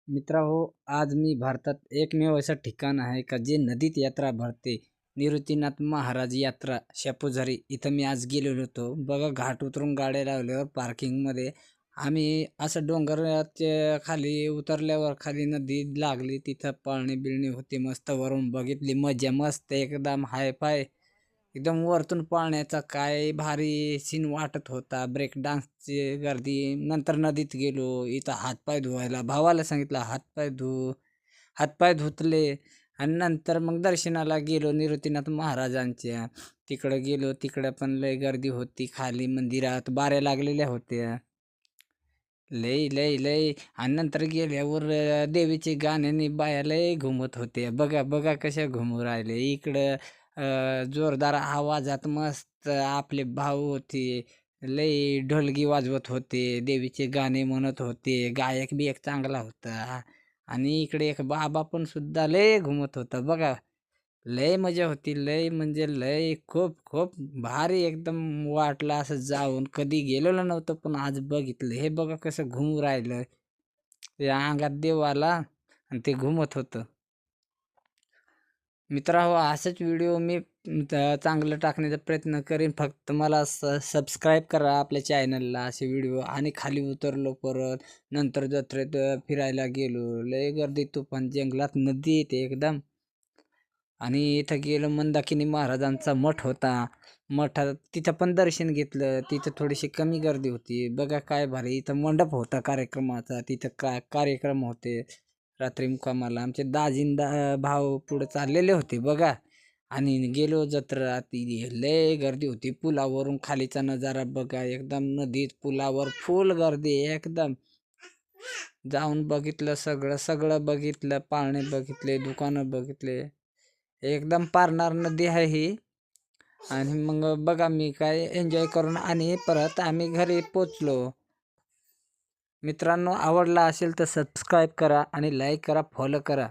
मित्रांनो, आज मी भारतात एकमेव असं ठिकाण आहे का जे नदीत यात्रा भरते. निवृत्तीनाथ महाराज यात्रा शेपूझरी इथं मी आज गेलेलो होतो. बघा घाट उतरून गाड्या लावल्यावर पार्किंगमध्ये आम्ही असं डोंगराच्या खाली उतरल्यावर खाली नदी लागली. तिथं पाळणी-बिळणी होती. मस्त वरून बघितली मजा मस्त एकदम हाय-फाय. एकदम वरतून पाळण्याचा काय भारी सीन वाटत होता. ब्रेक डान्सची गर्दी. नंतर नदीत गेलो. इथं हातपाय धुवायला भावाला सांगितलं हातपाय धु. हातपाय धुतले आणि नंतर मग दर्शनाला गेलो निवृत्तीनाथ महाराजांच्या. तिकडं गेलो. तिकडं पण लय गर्दी होती. खाली मंदिरात बाऱ्या लागलेल्या होत्या. लय, लय, लय आणि नंतर गेल्यावर देवीचे गाण्याने बाया लय घुमत होते. बघा, बघा कशा घुमू राहिले. इकडं जोरदार आवाजात मस्त आपले भाऊ होते. लय ढोलकी वाजवत होते. देवीचे गाणे म्हणत होते. गायक बी एक चांगला होता. आणि इकडे एक बाबा पण सुद्धा लय घुमत होता. बघा लय मजा होती. लय म्हणजे लय खूप खूप भारी एकदम वाटलं असं जाऊन. कधी गेलेलो नव्हतं पण आज बघितलं. हे बघा कसं घुमू राहिलं. ते अंगात देव आला आणि ते घुमत होतं. मित्रांनो, असंच व्हिडिओ मी चांगलं टाकण्याचा प्रयत्न करीन. फक्त मला सबस्क्राईब करा आपल्या चॅनलला असे व्हिडिओ. आणि खाली उतरलो परत. नंतर जत्रेत फिरायला गेलो. लय गर्दी तुफान जंगलात नदी येते एकदम. आणि इथं गेलो मंदाकिनी महाराजांचा मठ होता. मठात तिथं पण दर्शन घेतलं. तिथं थोडीशी कमी गर्दी होती. बघा काय भारी इथं मंडप होता कार्यक्रमाचा. तिथं कार्यक्रम होते रात्री मुक्कामाला. आमचे दाजींदा भाऊ पुढे चाललेले होते बघा. आणि गेलो जत्रा ती लय गर्दी होती. पुलावरून खालीचा नजारा बघा एकदम नदीत पुलावर फुल गर्दी एकदम. जाऊन बघितलं सगळं सगळं बघितलं. पाळणे बघितले, दुकानं बघितले. एकदम पारनार नदी आहे ही. आणि मग बघा मी काय एन्जॉय करून आणि परत आम्ही घरी पोचलो. मित्रांनो, आवडला असेल तर सबस्क्राईब करा आणि लाईक करा, फॉलो करा.